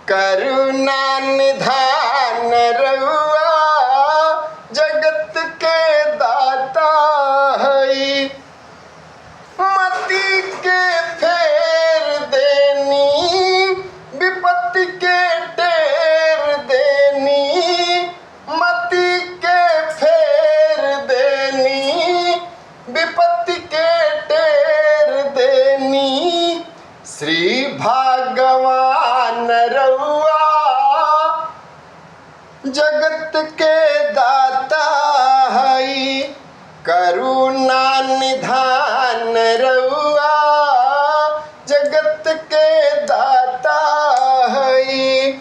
करुणा निधान रउआ जगत के दाता हई। मति के फेर देनी विपत्ति के टेर देनी। मति के फेर देनी विपत्ति के टेर देनी। श्री भगवान रउआ जगत के दाता हई। करुणा निधान रउआ जगत के दाता हई।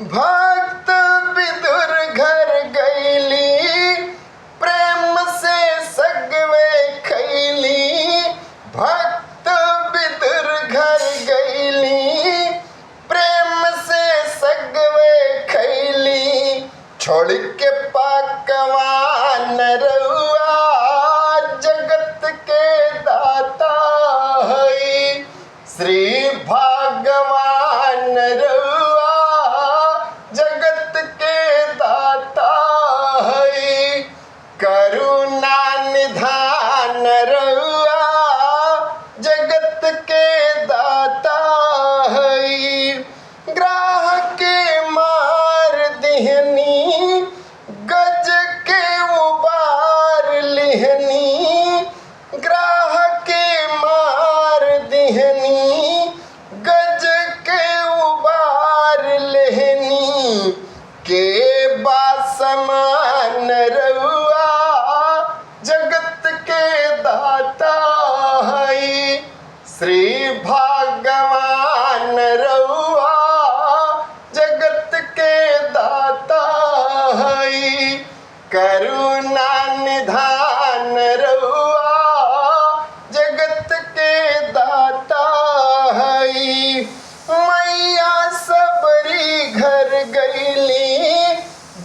भक्त विदुर घर गईली प्रेम से सगवे खैली। भक्त विदुर घर गईली प्रेम से सगवे खैली। छोड़ के पकवान रउआ जगत के दाता हई। श्री भगवान रउआ जगत के दाता हई। करुणा निधान रउआ जगत के दाता हई। ग्राह के मार दिहनी गज के उबार लिहनी। ग्राह के मार दिहनी गज के उबार लेहनी। के बासमान रउआ जगत के दाता हई। श्री भगवान रउआ जगत के दाता हई। करुणा निधान रउआ जगत के दाता हई। मैया सबरी घर गईली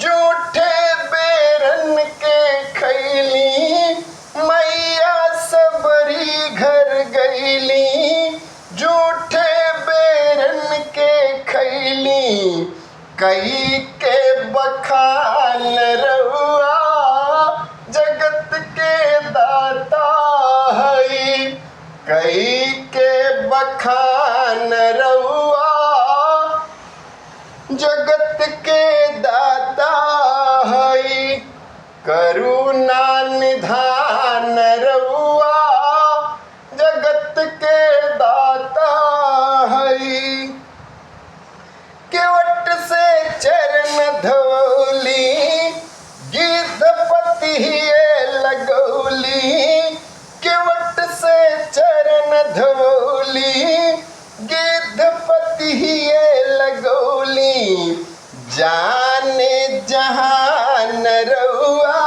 जूठे बेरन के खैली। मैया सबरी घर गईली जूठे बेरन के खैली। कई के बखान रउआ जगत के दाता हई। कई के बखान रउआ जगत के दाता हई। करुणा निधान रउआ जगत के दाता हई। केवट से चरण धोली गिद्धपति लगौली। केवट से चरण धोली गिद्धपति लगौली। जाने जहान रउआ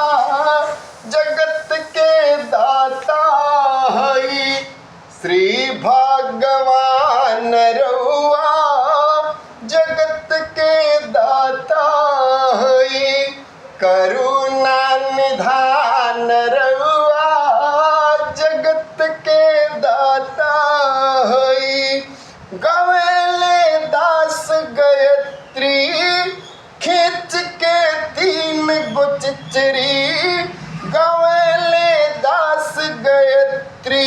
जगत के दाता हई। श्री भगवान रउआ जगत के दाता हई। करुणा निधान रउआ जगत के दाता हई। गवेले दास गायत्री खींच के 3 गो चिचरी। गवेले दास गायत्री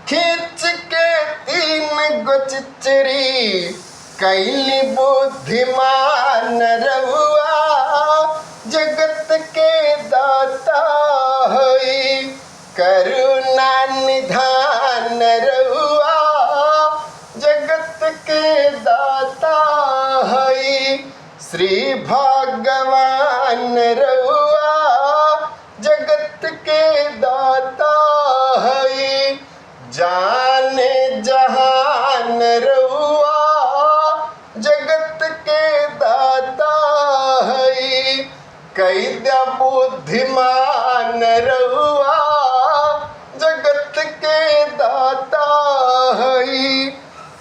खींच के 3 गो चिचरी। कैली बुद्धिमान रउआ जगत के दाता हई। करुणा निधान रउआ जगत के दाता हई। श्री भगवान रउआ जगत के दाता हई। जाने जहान रउआ जगत के दाता हई। कैद्या बुद्धिमान रउआ जगत के दाता हई।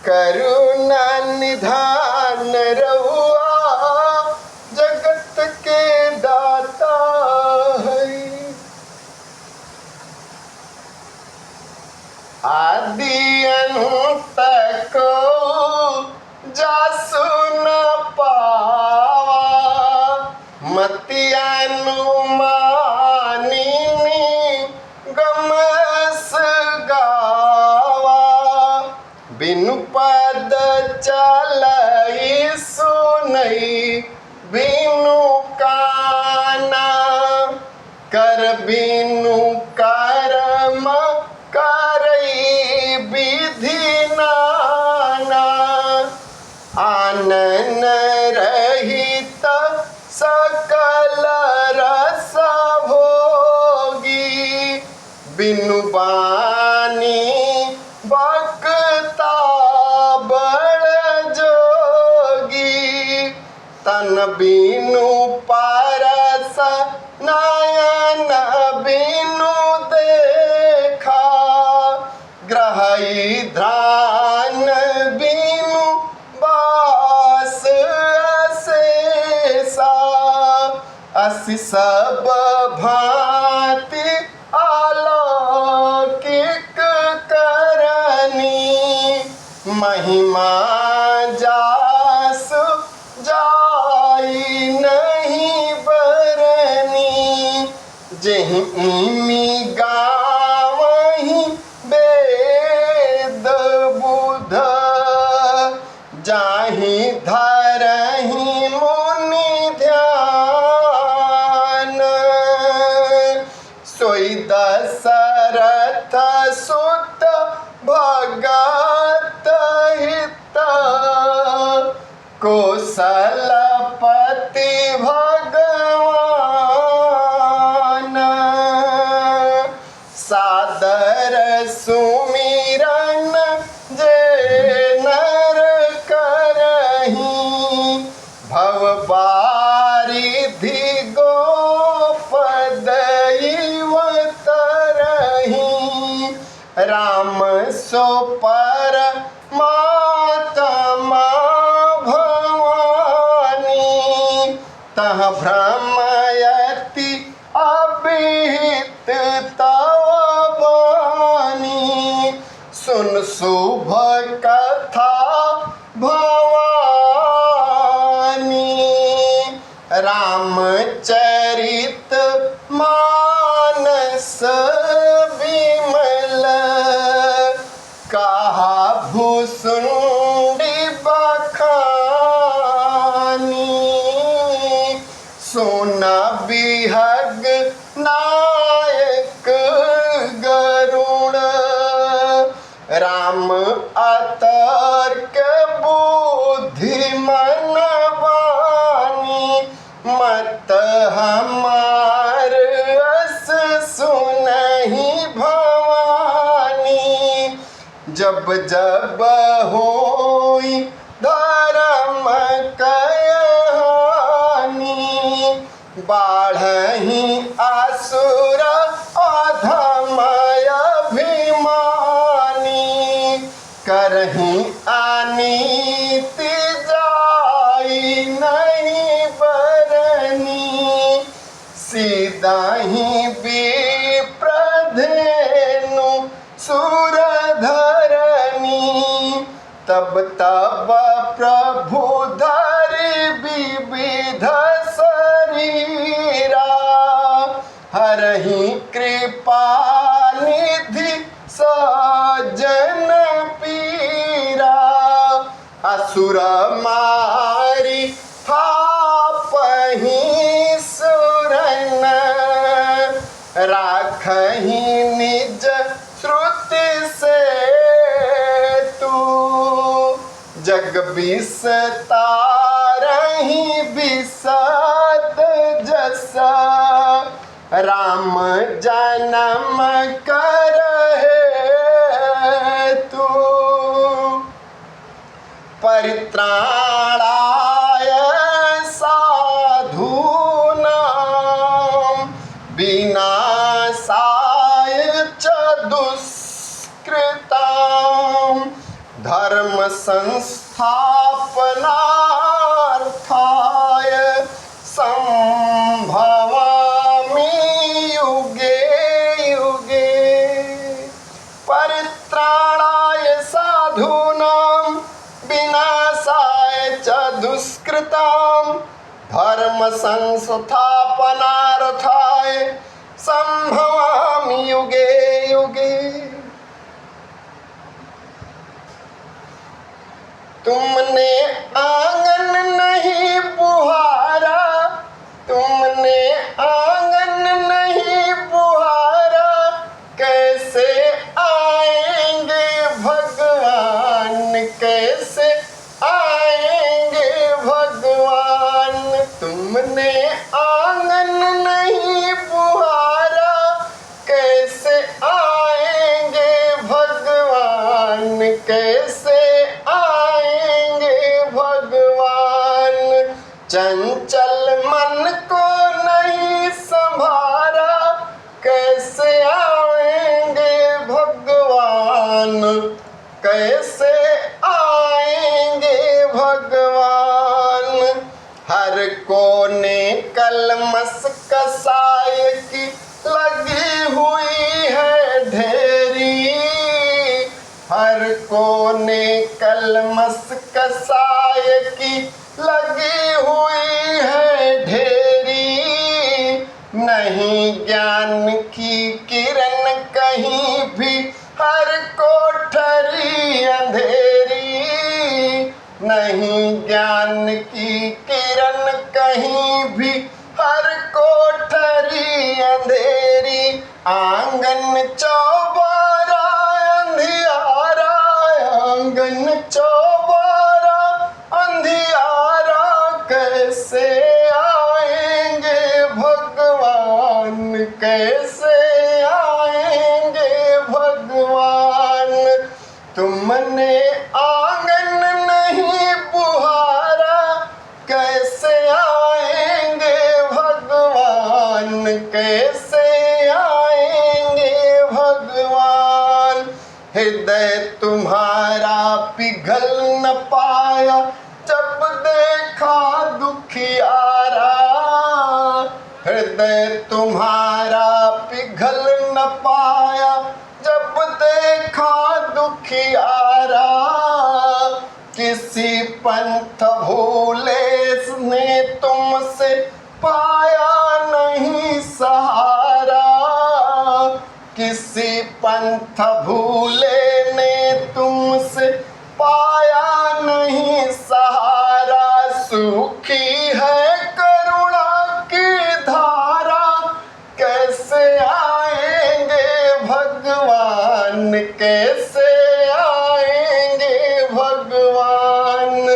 करुणा निधान रउआ जगत के दाता हई। आदि अंत को जा सुना चलई सुनई बिनु काना, कर बिनु कर्म करई विधि नाना। आनन रहित सकल रस भोगी, बिनु बानी बकता बड़ जोगी। तन बिनु पारस नयन बिनु देखा, ग्रहई ध्यान बिनु बास अशेषा। असि सब भांति अलौकिक करनी, महिमा जासु जाई नहीं बरनी। जेहि इमी गावहीं वेद बुध, जाहि धरहि मुनि ध्यान। सोई दशरथ सुत भगत हित, कौशलपति भगवान। सादर सुमिरन जे नर करहीं, भव बारिधि गोपद तरहीं। राम सो परमात्मा भवानी, तह भ्रमयति अभिहित तव बानी। सुन शुभ कथा भवानी, रामचरित मानस विमल। कहा भूसुंडी बखानी, सोना बिहग नायक गरुड़। राम अतर्क बुद्धि मन वानी, मत हमार अस सुनहि भवानी। जब जब होई धर्म कहानी, बाढ़हि असुर अधम अभिमानी। करहीं अनीति जाई नहीं बरनी, सीधाही विप्रधेनु सुरधरनी। तब तब प्रभु धरि विविध शरीरा, हरहि कृपा निधि सज्जन पीरा। असुर मारी थापहि सुरन, राखहि निज श्रुति से तू। जग विस्तारहि विशद जस, राम जन्म करहे तू। परित्राणाय साधूनां, विनाशाय च दुष्कृतां। धर्म संस्थापनार्थाय संभवामि युगे युगे। परित्राणाय साधूनां, विनाशाय च दुष्कृतां। धर्म संस्थापनार्थाय संभवामि युगे युगे। तुमने आंगन नहीं बुहारा, तुमने आंगन नहीं बुहारा, कैसे आएंगे भगवान, कैसे आएंगे भगवान। तुमने आंगन नहीं बुहारा, कैसे आएंगे भगवान, कैसे आएंगे भगवान। चंचल मन को नहीं संभारा, कैसे आएंगे भगवान, कैसे आएंगे भगवान। हर कोने कलमस कसाय की लगी हुई है ढेरी, हर कोने कलमस कसाय की लगी हुई है ढेरी। नहीं ज्ञान की किरण कहीं भी, हर कोठरी अंधेरी। नहीं ज्ञान की किरण कहीं भी, हर कोठरी अंधेरी। आंगन चौबारा अंधियारा, आंगन चौबारा अंधियारा, कैसे आएंगे भगवान, कैसे आएंगे भगवान। तुमने आंगन नहीं बुहारा, कैसे आएंगे भगवान, कैसे आएंगे भगवान। हृदय तुम्हारा पिघल न पाया जब देखा दुखियारा, हृदय तुम्हारा पिघल न पाया जब देखा दुखियारा। किसी पंथ भूले ने तुमसे पाया नहीं सहारा, किसी पंथ भूले ने तुमसे पाया नहीं सहारा। सूखी है करुणा की धारा, कैसे आएंगे भगवान, कैसे आएंगे भगवान।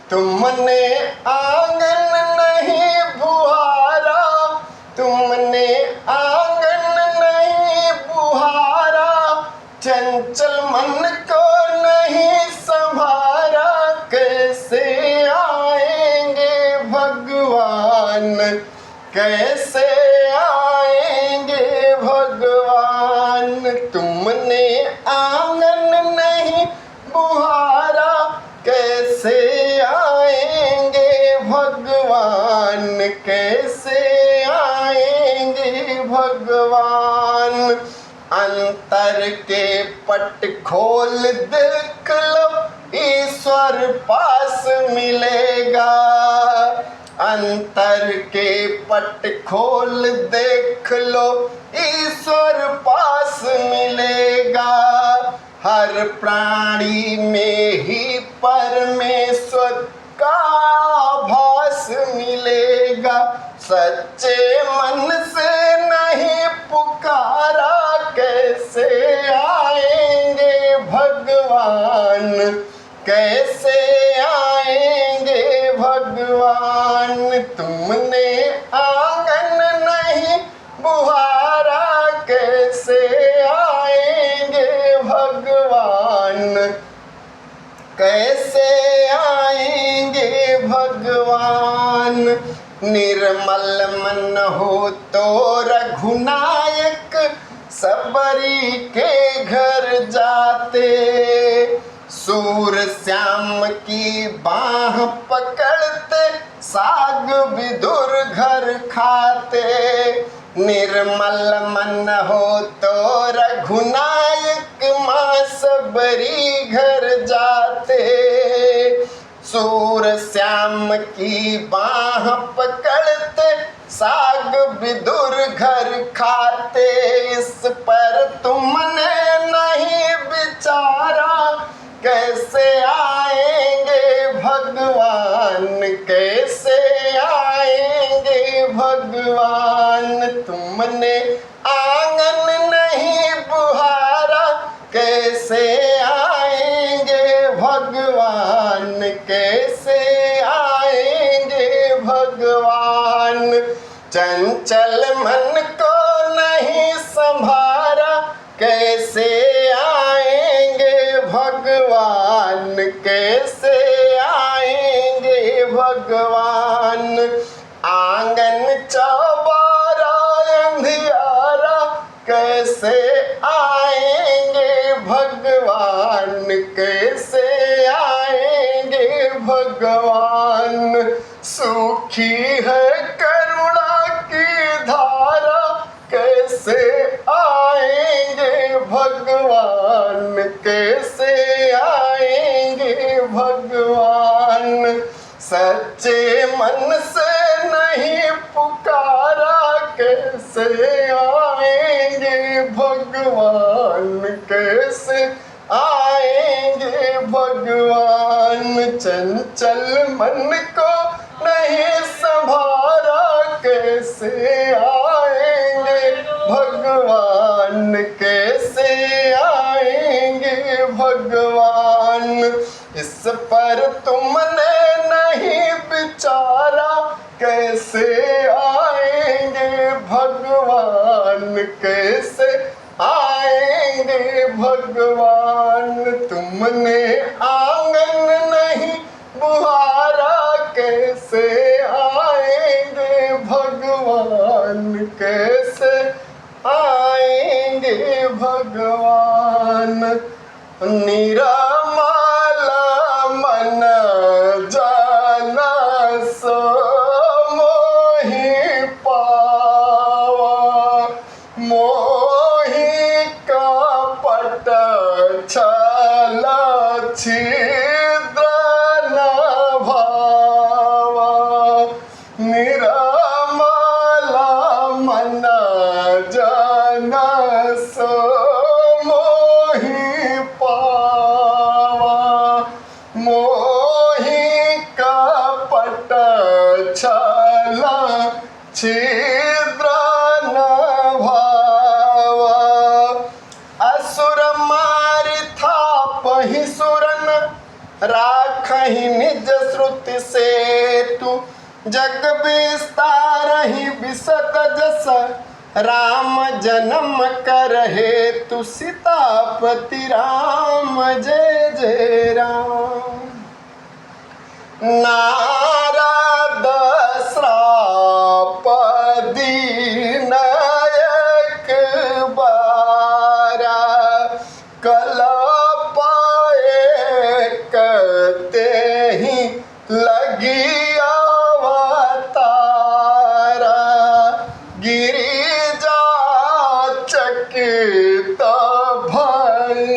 तुमने आंगन नहीं बुहारा, तुमने आंगन नहीं बुहारा, चंचल मन को नहीं संभारा, कैसे आएंगे भगवान, कैसे आएंगे भगवान। तुमने आंगन नहीं बुहारा, कैसे आएंगे भगवान, कैसे आएंगे भगवान। अंतर के पट खोल देख लो, ईश्वर पास मिलेगा। अंतर के पट खोल देख लो, ईश्वर पास मिलेगा। हर प्राणी में ही परमेश्वर का आभास मिलेगा। सच्चे मन से नहीं पुकारा, कैसे आएंगे भगवान, कैसे आएंगे भगवान। तुमने आंगन नहीं बुहारा, कैसे आएंगे भगवान, कैसे आएंगे भगवान। निर्मल मन हो तो रघुनायक सबरी के घर जाते, सूर श्याम की बाह पकड़ते साग विदुर घर खाते। निर्मल मन हो तो रघुनायक माँ सबरी घर जाते, सूर श्याम की बाह पकड़ते साग विदुर घर खाते। इस पर तुमने नहीं विचारा, कैसे आएंगे भगवान कैसे आएंगे भगवान, तुमने आंगन नहीं बुहारा कैसे आएंगे भगवान, कैसे आएंगे भगवान। चंचल मन को नहीं संभारा कैसे आएंगे भगवान, कैसे आएंगे भगवान। आंगन चौबारा अंधियारा कैसे आएंगे भगवान, कैसे आएंगे भगवान। सूखी है करुणा की धारा कैसे आएंगे भगवान, कैसे आएंगे भगवान। सच्चे मन से नहीं पुकारा कैसे आएंगे भगवान, कैसे आएंगे भगवान। चंचल मन को नहीं संभारा कैसे आएंगे भगवान, कैसे आएंगे भगवान। इस पर तुमने नहीं विचारा कैसे आएंगे भगवान, कैसे आएंगे भगवान। तुमने आंगन नहीं बुहारा कैसे आएंगे भगवान, कैसे आएंगे भगवान। निरामला मन जाना सो मोहि पावा, मोहि कपट छल छिद्र न भावा। निरामला मन जाना सो मोहि पावा, मोहि कपट छल छिद्र न भावा। असुर मारि थापहि सुरन राखहि निज श्रुति से तू, जग विस्तारहि बिसत जस राम जन्म करहे तु। सीतापति राम जय जय राम। नारद श्राप दीन एक बारा, कलप एकते ही लगी अवतारा। गिरिजा चकित भई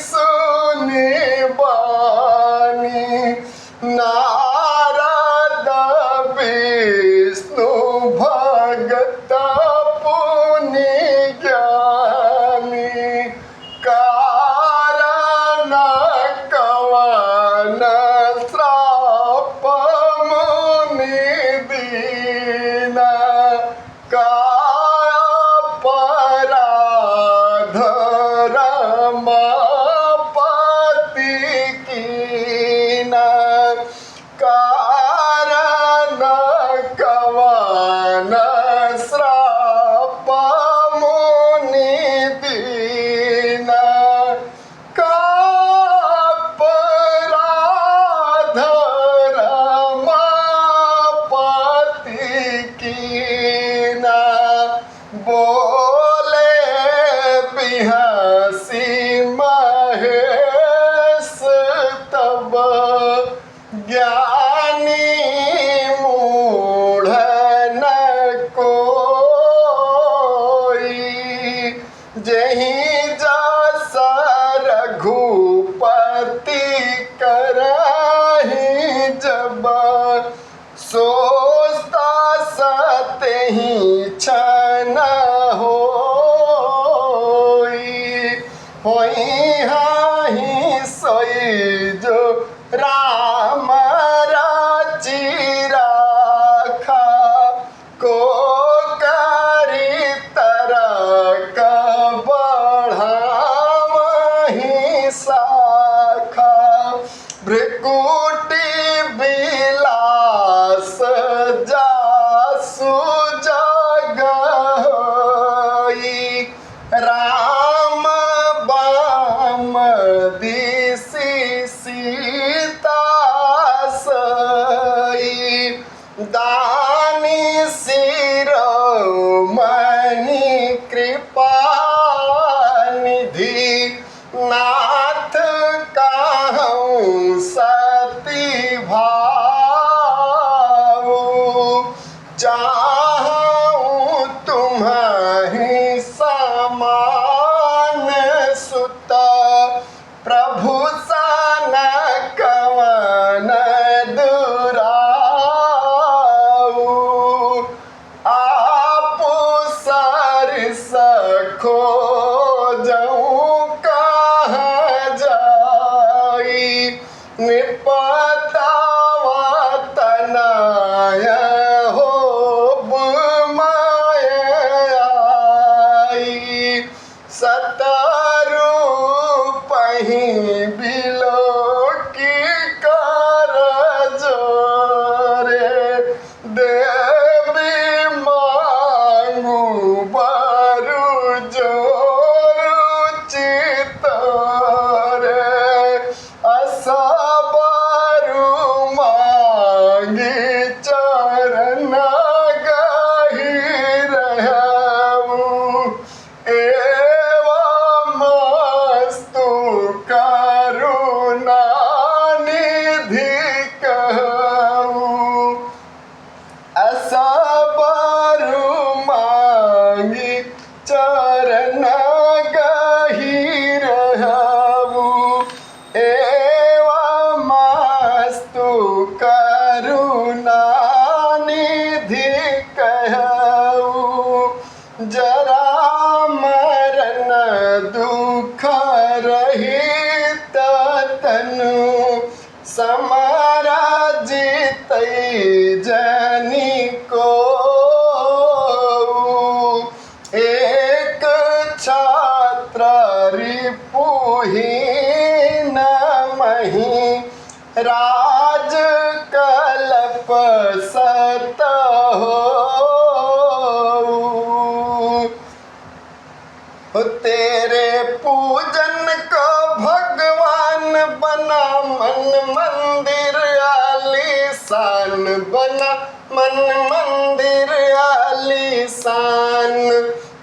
सुनि बानी, नारद विष्णु भगत पुनि ज्ञानी। कारण कवन श्राप मुनि दीना, काय अपराध रमापति कीना। कारण कवन श्राप मुनि दीना, अपराध रमापति कीना। बोले बिहसी महेश तब, ज्ञानी मूढ़ न कोई। जहीं जस रघुपति करहि जब, सोचता सतहि क्षण होई हाहि सोई जो राम दानी शिरोमणि कृपा निधि नाथ कहूँ सती भाव चाहूँ तुम्हें समान सुत प्रभु सन कवन दुराऊ आप सर सखो जाऊं कहाँ जाई निपतावा तनाय हो आई सतरू पही बिलो की कर जोरे देवी मांगू बरु जोरु चितरे असबरु मांगी चरण गही रहूं एवमस्तु करुणा निधि कहूं असबरु मांगी चरण गही रहूं एवमस्तु करुणा निधि कहूं जरा मरण दुख रहित तनु समारा जीतै जनी को एक छात्र रिपुहीन मही राज कल्प सत हो तेरे पूजन को भगवान बना मन मंदिर आलीशान बना मन मंदिर आलीशान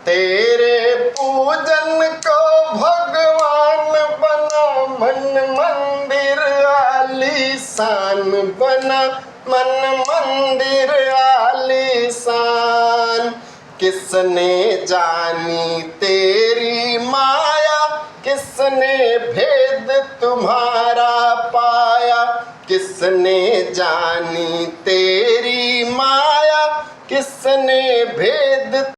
तेरे पूजन को भगवान बना मन मंदिर आलीशान बना मन मंदिर आलीशान किसने जानी तेरी माया किसने भेद तुम्हारा पाया किसने जानी तेरी माया किसने भेद